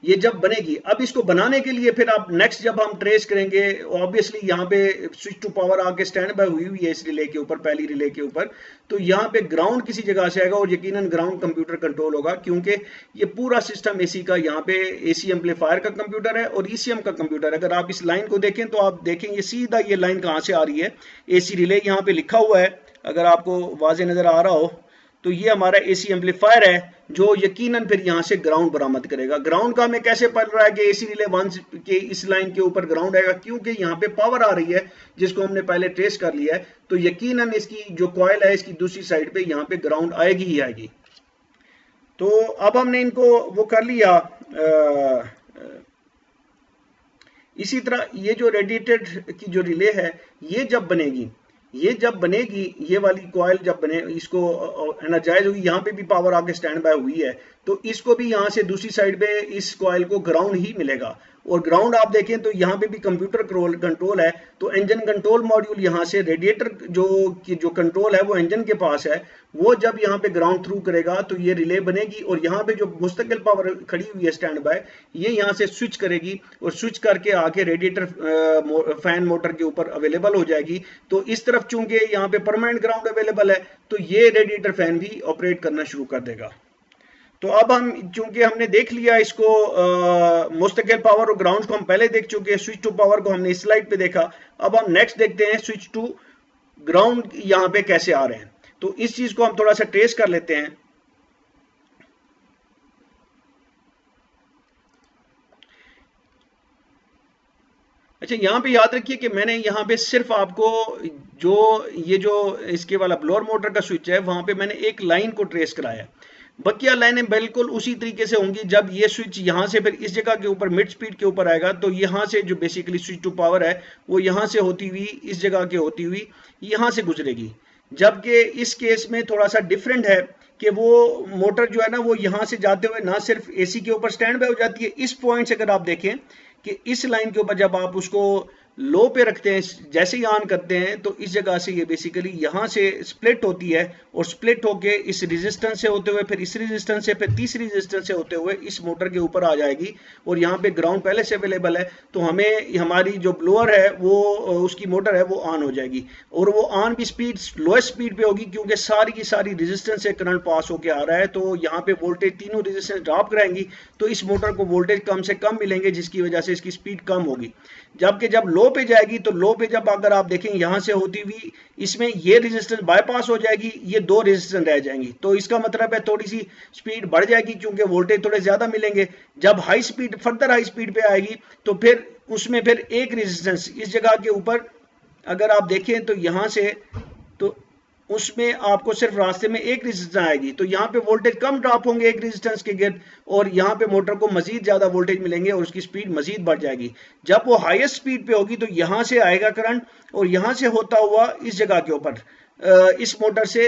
ये जब बनेगी, अब इसको बनाने के लिए फिर आप नेक्स्ट जब हम ट्रेस करेंगे, ऑब्वियसली यहाँ पे स्विच टू पावर आके स्टैंड बाय हुई हुई है इस रिले के ऊपर, पहली रिले के ऊपर, तो यहाँ पे ग्राउंड किसी जगह से आएगा और यकीनन ग्राउंड कंप्यूटर कंट्रोल होगा, क्योंकि ये पूरा सिस्टम एसी का, यहाँ पे एसी एम्पलीफायर का कंप्यूटर है और ईसीएम का कंप्यूटर है। अगर आप इस लाइन को देखें तो आप देखेंगे सीधा ये लाइन कहाँ से आ रही है, एसी रिले यहाँ पे लिखा हुआ है, अगर आपको वाजे नजर आ रहा हो तो ये हमारा एसी एम्पलीफायर है जो यकीनन फिर यहाँ से ग्राउंड बरामद करेगा। ग्राउंड का हमें कैसे पता रहा है कि एसी रिले 1 के इस लाइन के ऊपर ग्राउंड आएगा? क्योंकि यहाँ पे पावर आ रही है जिसको हमने पहले ट्रेस कर लिया है, तो यकीनन इसकी जो कॉइल है इसकी दूसरी साइड पे यहाँ पे ग्राउंड आएगी ही आएगी। तो अब हमने इनको वो कर लिया। इसी तरह ये जो रेडिएटेड की जो रिले है ये जब बनेगी, ये वाली कॉइल जब बने, इसको एनर्जाइज होगी, यहाँ पे भी पावर आके स्टैंड बाय हुई है, तो इसको भी यहाँ से दूसरी साइड पे इस कॉइल को ग्राउंड ही मिलेगा। और ग्राउंड आप देखें तो यहाँ पे भी कंप्यूटर कंट्रोल है, तो इंजन कंट्रोल मॉड्यूल यहाँ से रेडिएटर जो कंट्रोल है वो इंजन के पास है, वो जब यहाँ पे ग्राउंड थ्रू करेगा तो ये रिले बनेगी और यहाँ पे जो मुस्तकिल पावर खड़ी हुई है स्टैंड बाय, ये यहाँ से स्विच करेगी और स्विच करके आके रेडिएटर फैन मोटर के ऊपर अवेलेबल हो जाएगी। तो इस तरफ चूंकि यहाँ पे परमानेंट ग्राउंड अवेलेबल है तो ये रेडिएटर फैन भी ऑपरेट करना शुरू कर देगा। तो अब हम चूंकि हमने देख लिया इसको मुस्तकिल पावर और ग्राउंड को हम पहले देख चुके हैं, स्विच टू पावर को हमने इस स्लाइड पे देखा। अब हम नेक्स्ट देखते हैं स्विच टू ग्राउंड यहाँ पे कैसे आ रहे हैं, तो इस चीज को हम थोड़ा सा ट्रेस कर लेते हैं। अच्छा, यहाँ पे याद रखिए कि मैंने यहाँ पे सिर्फ आपको जो ये जो इसके वाला ब्लोअर मोटर का स्विच है वहां पे मैंने एक लाइन को ट्रेस कराया। बकिया लाइनें बिल्कुल उसी तरीके से होंगी। जब ये स्विच यहाँ से फिर इस जगह के ऊपर मिड स्पीड के ऊपर आएगा तो यहाँ से जो बेसिकली स्विच टू पावर है वो यहाँ से होती हुई इस जगह के होती हुई यहाँ से गुजरेगी। जबकि इस केस में थोड़ा सा डिफरेंट है कि वो मोटर जो है ना वो यहाँ से जाते हुए ना सिर्फ एसी के ऊपर स्टैंड बाय हो जाती है। इस पॉइंट से अगर आप देखें कि इस लाइन के ऊपर जब आप उसको लो पे रखते हैं, जैसे ही ऑन करते हैं तो इस जगह से ये बेसिकली यहाँ से स्प्लिट होती है और स्प्लिट होके इस रेजिस्टेंस से होते हुए फिर इस रेजिस्टेंस से फिर तीसरी रेजिस्टेंस से होते हुए इस मोटर के ऊपर आ जाएगी और यहाँ पे ग्राउंड पहले से अवेलेबल है तो हमें हमारी जो ब्लोअर है वो उसकी मोटर है वो ऑन हो जाएगी और वो ऑन भी स्पीड लोएस्ट स्पीड पे होगी क्योंकि सारी की सारी रेजिस्टेंस से करंट पास होके आ रहा है। तो यहाँ पे वोल्टेज तीनों रेजिस्टेंस ड्रॉप कराएंगी तो इस मोटर को वोल्टेज कम से कम मिलेंगे जिसकी वजह से इसकी स्पीड कम होगी। जबकि जब लो पे जाएगी तो लो पे जब अगर आप देखें यहां से होती हुई इसमें ये रेजिस्टेंस बाईपास हो जाएगी, ये दो रेजिस्टेंस रह जाएंगी तो इसका मतलब है थोड़ी सी स्पीड बढ़ जाएगी क्योंकि वोल्टेज थोड़े ज्यादा मिलेंगे। जब high speed further high speed पे आएगी तो फिर उसमें फिर एक रेजिस्टेंस इस जगह के ऊपर अगर आप देखें तो यहां से तो उसमें आपको सिर्फ रास्ते में एक रेजिस्टेंस आएगी तो यहाँ पे वोल्टेज कम ड्रॉप होंगे एक रेजिस्टेंस के गिर्द और यहाँ पे मोटर को मजीद ज्यादा वोल्टेज मिलेंगे और उसकी स्पीड मजीद बढ़ जाएगी। जब वो हाईएस्ट स्पीड पे होगी तो यहाँ से आएगा करंट और यहाँ से होता हुआ इस जगह के ऊपर इस मोटर से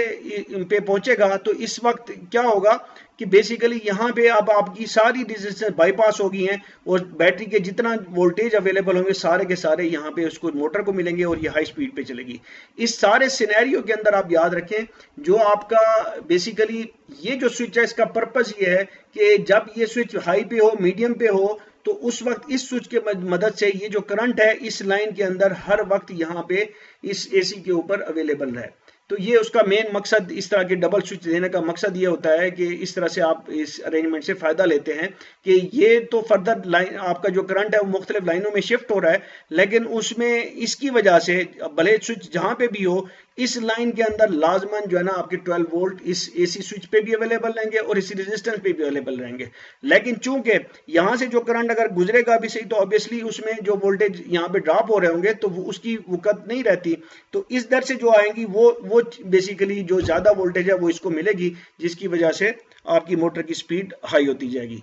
पे पहुंचेगा। तो इस वक्त क्या होगा कि बेसिकली यहाँ पे अब आपकी सारी रेजिस्टेंस बाईपास हो गई हैं और बैटरी के जितना वोल्टेज अवेलेबल होंगे सारे के सारे यहाँ पे उसको मोटर को मिलेंगे और ये हाई स्पीड पे चलेगी। इस सारे सिनेरियो के अंदर आप याद रखें जो आपका बेसिकली ये जो स्विच है इसका पर्पस ये है कि जब ये स्विच हाई पे हो मीडियम पे हो तो उस वक्त इस स्विच के मदद से ये जो करंट है इस लाइन के अंदर हर वक्त यहाँ पे इस एसी के ऊपर अवेलेबल रहे। तो ये उसका मेन मकसद इस तरह के डबल स्विच देने का मकसद ये होता है कि इस तरह से आप इस अरेंजमेंट से फायदा लेते हैं कि ये तो फर्दर लाइन आपका जो करंट है वो मुख्तलिफ लाइनों में शिफ्ट हो रहा है लेकिन उसमें इसकी वजह से भले स्विच जहां पे भी हो इस लाइन के अंदर लाजमन जो है ना आपके 12 वोल्ट इस एसी स्विच पे भी अवेलेबल रहेंगे और इस रेजिस्टेंस पे भी अवेलेबल रहेंगे। लेकिन चूंकि यहां से जो करंट अगर गुजरेगा भी सही तो ऑब्वियसली उसमें जो वोल्टेज यहाँ पे ड्रॉप हो रहे होंगे तो वो उसकी वक़्त नहीं रहती तो इस दर से जो आएंगी वो बेसिकली जो ज्यादा वोल्टेज है वो इसको मिलेगी जिसकी वजह से आपकी मोटर की स्पीड हाई होती जाएगी।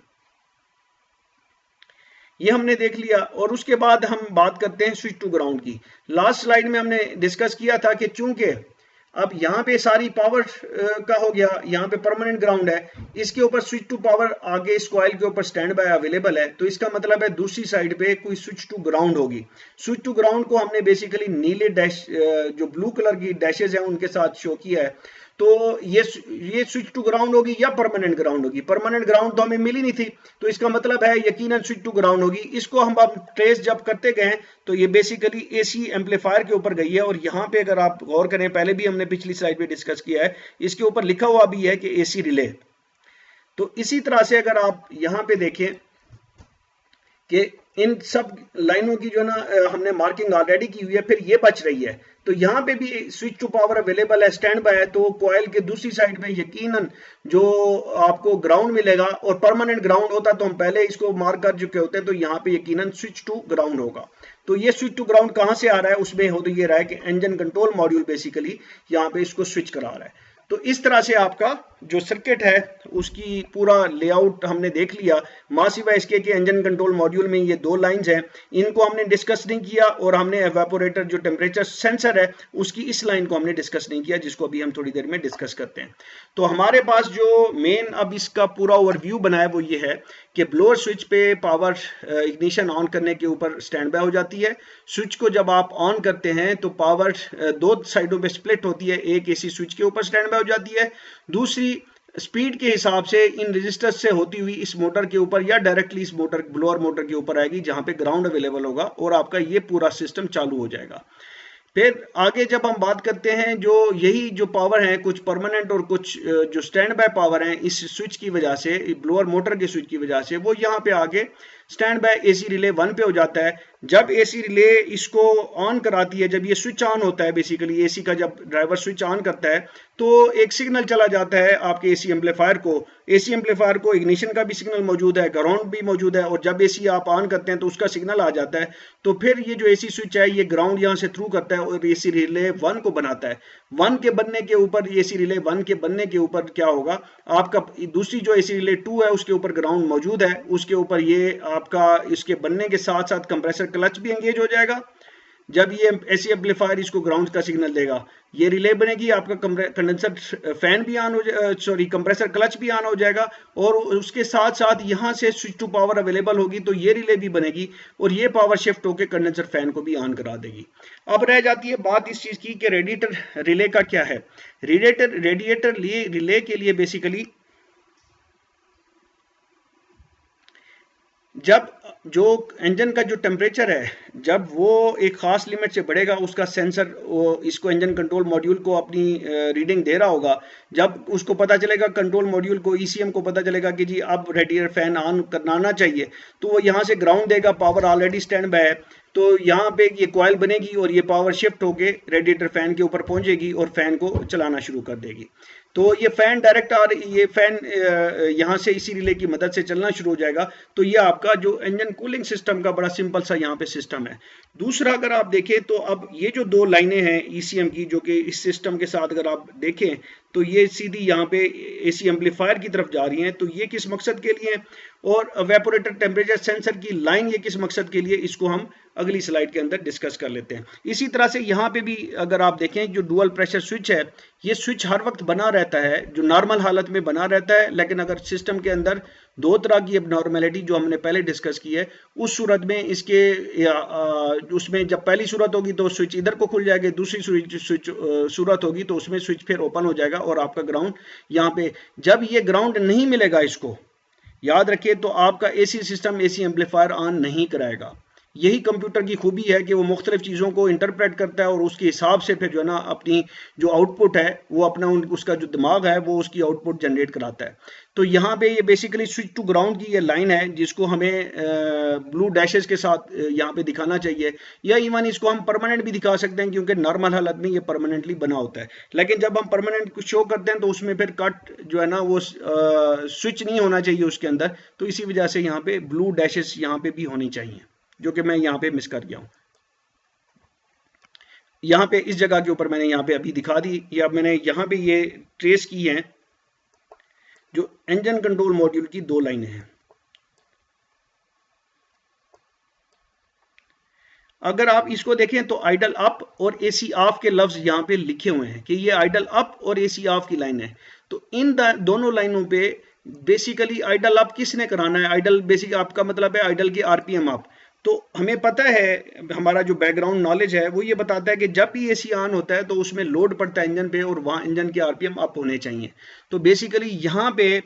ये हमने देख लिया और उसके बाद हम बात करते हैं स्विच टू ग्राउंड की। लास्ट स्लाइड में हमने डिस्कस किया था कि चूंकि अब यहाँ पे सारी पावर का हो गया, यहाँ पे परमानेंट ग्राउंड है, इसके ऊपर स्विच टू पावर आगे इस कॉइल के ऊपर स्टैंड बाय अवेलेबल है तो इसका मतलब है दूसरी साइड पे कोई स्विच टू ग्राउंड होगी। स्विच टू ग्राउंड को हमने बेसिकली नीले डैश जो ब्लू कलर की डैशेज हैं उनके साथ शो किया है। तो ये स्विच टू ग्राउंड होगी या परमानेंट ग्राउंड होगी। परमानेंट ग्राउंड तो हमें मिली नहीं थी तो इसका मतलब है यकीनन स्विच टू ग्राउंड होगी। इसको हम अब ट्रेस जब करते गए तो ये बेसिकली एसी एम्पलीफायर के ऊपर गई है और यहाँ पे अगर आप गौर करें पहले भी हमने पिछली स्लाइड पे डिस्कस किया है इसके ऊपर लिखा हुआ भी है कि एसी रिले। तो इसी तरह से अगर आप यहाँ पे देखें कि इन सब लाइनों की जो ना हमने मार्किंग ऑलरेडी की हुई है फिर ये बच रही है तो यहाँ पे भी स्विच टू पावर अवेलेबल है स्टैंड बाय है तो कॉइल के दूसरी साइड में यकीनन जो आपको ग्राउंड मिलेगा और परमानेंट ग्राउंड होता तो हम पहले इसको मार्क कर चुके होते हैं तो यहाँ पे यकीनन स्विच टू ग्राउंड होगा। तो ये स्विच टू ग्राउंड कहाँ से आ रहा है उसमें हो तो ये रहा है कि इंजन कंट्रोल मॉड्यूल बेसिकली यहाँ पे इसको स्विच करा रहा है। तो इस तरह से आपका जो सर्किट है उसकी पूरा लेआउट हमने देख लिया। मां सिवाय इसके कि इंजन कंट्रोल मॉड्यूल में ये दो लाइंस हैं इनको हमने डिस्कस नहीं किया और हमने एवापोरेटर जो टेम्परेचर सेंसर है उसकी इस लाइन को हमने डिस्कस नहीं किया जिसको अभी हम थोड़ी देर में डिस्कस करते हैं। तो हमारे पास जो मेन अब इसका पूरा ओवरव्यू बना है वो ये है कि ब्लोअर स्विच पे पावर इग्निशन ऑन करने के ऊपर स्टैंड बाय हो जाती है। स्विच को जब आप ऑन करते हैं तो पावर दो साइडों पे स्प्लिट होती है, एक एसी स्विच के ऊपर स्टैंड बाय हो जाती है, दूसरी स्पीड के हिसाब से इन रजिस्टर्स से होती हुई इस मोटर के ऊपर या डायरेक्टली इस मोटर ब्लोअर मोटर के ऊपर आएगी जहां पे ग्राउंड अवेलेबल होगा और आपका ये पूरा सिस्टम चालू हो जाएगा। फिर आगे जब हम बात करते हैं जो यही जो पावर है कुछ परमानेंट और कुछ जो स्टैंड बाय पावर है इस स्विच की वजह से ब्लोअर मोटर के स्विच की वजह से वो यहाँ पे आगे स्टैंड बाय एसी रिले 1 पे हो जाता है। जब एसी रिले इसको ऑन कराती है, जब ये स्विच ऑन होता है बेसिकली एसी का जब ड्राइवर स्विच ऑन करता है तो एक सिग्नल चला जाता है आपके एसी एम्पलीफायर को। एसी एम्पलीफायर को इग्निशन का भी सिग्नल मौजूद है, ग्राउंड भी मौजूद है और जब एसी आप ऑन करते हैं तो उसका सिग्नल आ जाता है। तो फिर ये जो एसी स्विच है ये ग्राउंड यहाँ से थ्रू करता है और एसी रिले 1 को बनाता है। वन के बनने के ऊपर, एसी रिले वन के बनने के ऊपर क्या होगा, आपका दूसरी जो एसी रिले 2 है उसके ऊपर ग्राउंड मौजूद है, उसके ऊपर ये आपका इसके बनने के साथ साथ कंप्रेसर क्लच भी एंगेज हो जाएगा। जब ये एसी एम्पलीफायर इसको ग्राउंड का सिग्नल देगा, ये रिले बनेगी, आपका कंडेंसर फैन भी ऑन हो, सॉरी कंप्रेसर क्लच भी ऑन हो जाएगा, और उसके साथ साथ यहाँ से स्विच टू पावर अवेलेबल होगी, तो ये रिले भी बनेगी और ये पावर शिफ्ट होकर कंडेंसर फैन को भी ऑन करा देगी। अब रह जाती है बात इस चीज की कि रेडिएटर रिले का क्या है। रेडिएटर रिले के लिए बेसिकली जब जो इंजन का जो टेम्परेचर है, जब वो एक खास लिमिट से बढ़ेगा, उसका सेंसर इसको इंजन कंट्रोल मॉड्यूल को अपनी रीडिंग दे रहा होगा। जब उसको पता चलेगा, कंट्रोल मॉड्यूल को, ईसीएम को पता चलेगा कि जी अब रेडिएटर फैन ऑन करना चाहिए, तो वो यहाँ से ग्राउंड देगा, पावर ऑलरेडी स्टैंड बाय है, तो यहाँ पे ये कॉइल बनेगी और ये पावर शिफ्ट होके रेडिएटर फैन के ऊपर पहुंचेगी और फैन को चलाना शुरू कर देगी। तो ये फैन डायरेक्ट ये फैन यहाँ से इसी रिले की मदद से चलना शुरू हो जाएगा। तो ये आपका जो इंजन कूलिंग सिस्टम का बड़ा सिंपल सा यहाँ पे सिस्टम है। दूसरा अगर आप देखें तो अब ये जो दो लाइनें हैं ईसीएम की, जो कि इस सिस्टम के साथ अगर आप देखें तो ये सीधी यहाँ पे एसी एम्पलीफायर की तरफ जा रही हैं। तो ये किस मकसद के लिए, और वेपोरेटर टेम्परेचर सेंसर की लाइन ये किस मकसद के लिए, इसको हम अगली स्लाइड के अंदर डिस्कस कर लेते हैं। इसी तरह से यहाँ पे भी अगर आप देखें, जो डुअल प्रेशर स्विच है, ये स्विच हर वक्त बना रहता है, जो नॉर्मल हालत में बना रहता है, लेकिन अगर सिस्टम के अंदर दो तरह की एबनॉर्मेलिटी जो हमने पहले डिस्कस की है, उस सूरत में इसके उसमें जब पहली सूरत होगी तो स्विच इधर को खुल जाएगी, दूसरी स्विच सूरत होगी तो उसमें स्विच फिर ओपन हो जाएगा और आपका ग्राउंड यहाँ पे, जब ये ग्राउंड नहीं मिलेगा, इसको याद रखिए, तो आपका AC system AC amplifier on नहीं कराएगा। यही कंप्यूटर की खूबी है कि वो मुख्तलिफ चीज़ों को इंटरप्रेट करता है और उसके हिसाब से फिर जो है ना अपनी जो आउटपुट है वो अपना उसका जो दिमाग है वो उसकी आउटपुट जनरेट कराता है। तो यहाँ पे ये बेसिकली स्विच टू ग्राउंड की ये लाइन है जिसको हमें ब्लू डैशेस के साथ यहाँ पे दिखाना चाहिए, या इवन इसको हम परमानेंट भी दिखा सकते हैं क्योंकि नॉर्मल हालत में ये परमानेंटली बना होता है। लेकिन जब हम परमानेंट को शो करते हैं तो उसमें फिर कट जो है ना वो स्विच नहीं होना चाहिए उसके अंदर, तो इसी वजह से यहाँ पे ब्लू डैशेस यहाँ पे भी होनी चाहिए, जो कि मैं यहाँ पे मिस कर गया हूँ। यहाँ पे इस जगह के ऊपर मैंने यहाँ पे अभी दिखा दी, या मैंने यहाँ पे ये ट्रेस की है जो इंजन कंट्रोल मॉड्यूल की दो लाइनें हैं। अगर आप इसको देखें तो आइडल अप और एसी ऑफ के लफ्ज यहाँ पे लिखे हुए हैं कि ये आइडल अप और एसी ऑफ की लाइन है। तो इन दोनों लाइनों पे बेसिकली आइडल अप किसने कराना है, आइडल बेसिक आपका मतलब है आइडल की आरपीएम अप। तो हमें पता है, हमारा जो बैकग्राउंड नॉलेज है वो ये बताता है कि जब भी एसी ऑन होता है तो उसमें लोड पड़ता है इंजन पे और वहां इंजन के आरपीएम अप होने चाहिए। तो बेसिकली यहाँ पे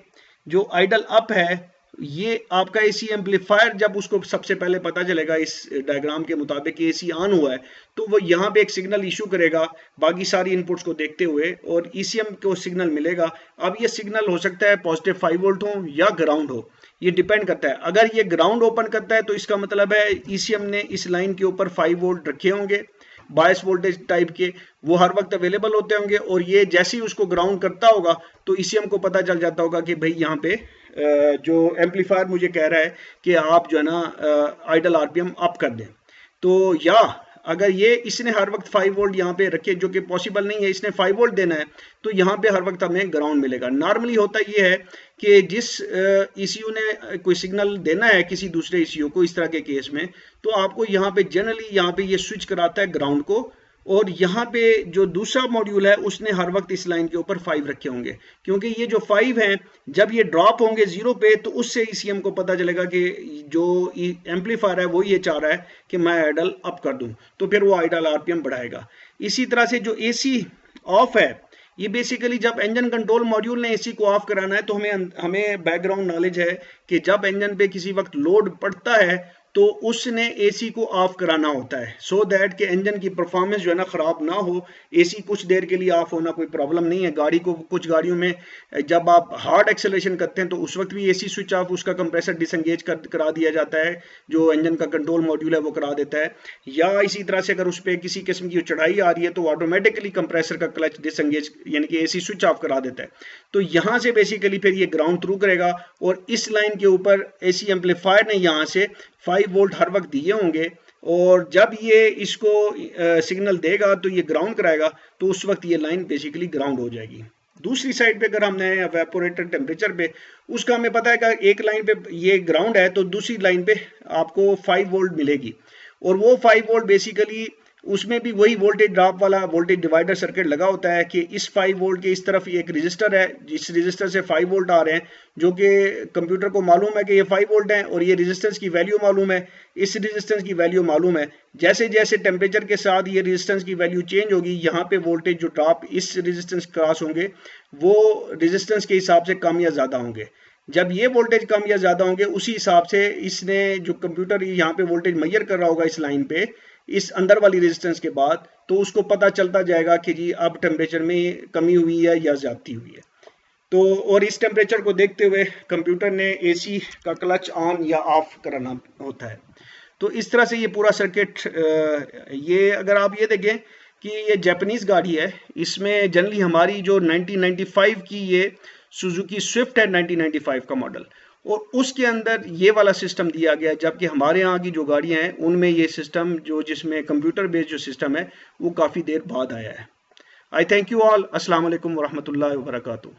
जो आइडल अप है, ये आपका एसी एम्पलीफायर जब उसको सबसे पहले पता चलेगा इस डायग्राम के मुताबिक एसी ऑन हुआ है, तो वो यहाँ पे एक सिग्नल इशू करेगा बाकी सारी इनपुट्स को देखते हुए और ईसीएम को सिग्नल मिलेगा। अब ये सिग्नल हो सकता है पॉजिटिव 5 वोल्ट हो या ग्राउंड हो, ये डिपेंड करता है। अगर ये ग्राउंड ओपन करता है तो इसका मतलब है ईसीएम ने इस लाइन के ऊपर 5 वोल्ट रखे होंगे, बायस वोल्टेज टाइप के, वो हर वक्त अवेलेबल होते होंगे, और ये जैसे ही उसको ग्राउंड करता होगा तो ईसीएम को पता चल जाता होगा कि भाई यहाँ पे जो एम्पलीफायर मुझे कह रहा है कि आप जो है ना आइडल आरपीएम अप कर दें। तो या अगर ये इसने हर वक्त 5 वोल्ट यहाँ पे रखे, जो कि पॉसिबल नहीं है, इसने 5 वोल्ट देना है, तो यहाँ पे हर वक्त हमें ग्राउंड मिलेगा। नॉर्मली होता ये है कि जिस ईसीयू ने कोई सिग्नल देना है किसी दूसरे ईसीयू को इस तरह के केस में, तो आपको यहाँ पे जनरली यहाँ पे ये स्विच कराता है ग्राउंड को, और यहाँ पे जो दूसरा मॉड्यूल है उसने हर वक्त इस लाइन के ऊपर 5 रखे होंगे, क्योंकि ये जो 5 हैं जब ये ड्रॉप होंगे 0 पे तो उससे ईसीएम को पता चलेगा कि जो एम्पलीफायर है वो ये चाह रहा है कि मैं आइडल अप कर दूं, तो फिर वो आइडल आरपीएम बढ़ाएगा। इसी तरह से जो एसी ऑफ है, ये बेसिकली जब इंजन कंट्रोल मॉड्यूल ने एसी को ऑफ कराना है तो हमें बैकग्राउंड नॉलेज है कि जब इंजन पे किसी वक्त लोड पड़ता है तो उसने एसी को ऑफ कराना होता है, सो दैट कि इंजन की परफॉर्मेंस जो है ना खराब ना हो। एसी कुछ देर के लिए ऑफ होना कोई प्रॉब्लम नहीं है। गाड़ी को कुछ गाड़ियों में जब आप हार्ड एक्सेलरेशन करते हैं तो उस वक्त भी एसी स्विच ऑफ, उसका कंप्रेसर डिसंगेज करा दिया जाता है, जो इंजन का कंट्रोल मॉड्यूल है वो करा देता है। या इसी तरह से अगर उस पर किसी किस्म की चढ़ाई आ रही है तो ऑटोमेटिकली कंप्रेसर का क्लच डिसंगेज यानी कि एसी स्विच ऑफ करा देता है। तो यहाँ से बेसिकली फिर ये ग्राउंड थ्रू करेगा, और इस लाइन के ऊपर एसी एम्पलीफायर ने यहाँ से 5 वोल्ट हर वक्त दिए होंगे, और जब ये इसको सिग्नल देगा तो ये ग्राउंड कराएगा, तो उस वक्त ये लाइन बेसिकली ग्राउंड हो जाएगी। दूसरी साइड पे अगर हमने एवेपोरेटर टेम्परेचर पे, उसका हमें पता है कि एक लाइन पे ये ग्राउंड है तो दूसरी लाइन पे आपको 5 वोल्ट मिलेगी, और वो 5 वोल्ट बेसिकली उसमें भी वही वोल्टेज ड्रॉप वाला वोल्टेज डिवाइडर सर्किट लगा होता है कि इस 5 वोल्ट के इस तरफ एक रजिस्टर है, जिस रजिस्टर से 5 वोल्ट आ रहे हैं, जो कि कंप्यूटर को मालूम है कि ये 5 वोल्ट है, और ये रेजिस्टेंस की वैल्यू मालूम है, इस रेजिस्टेंस की वैल्यू मालूम है। जैसे जैसे टेम्परेचर के साथ ये रेजिस्टेंस की वैल्यू चेंज होगी, यहाँ पे वोल्टेज जो ड्रॉप इस रेजिस्टेंस क्रॉस होंगे वो रेजिस्टेंस के हिसाब से कम या ज़्यादा होंगे। जब ये वोल्टेज कम या ज़्यादा होंगे, उसी हिसाब से इसने जो कंप्यूटर यहाँ पे वोल्टेज मेजर कर रहा होगा इस लाइन पे, इस अंदर वाली रेजिस्टेंस के बाद, तो उसको पता चलता जाएगा कि जी अब टेम्परेचर में कमी हुई है या ज्यादती हुई है। तो और इस टेम्परेचर को देखते हुए कंप्यूटर ने एसी का क्लच ऑन या ऑफ कराना होता है। तो इस तरह से ये पूरा सर्किट, ये अगर आप ये देखें कि ये जापानीज गाड़ी है, इसमें जनरली हमारी जो 1995 की ये सुजुकी स्विफ्ट है 1995 का मॉडल, और उसके अंदर ये वाला सिस्टम दिया गया है, जबकि हमारे यहाँ की जो गाड़ियाँ हैं उनमें ये सिस्टम जो जिसमें कंप्यूटर बेस्ड जो सिस्टम है वो काफ़ी देर बाद आया है। आई थैंक यू ऑल। अस्सलाम वालेकुम वरहमतुल्लाहि वबरकातुहू।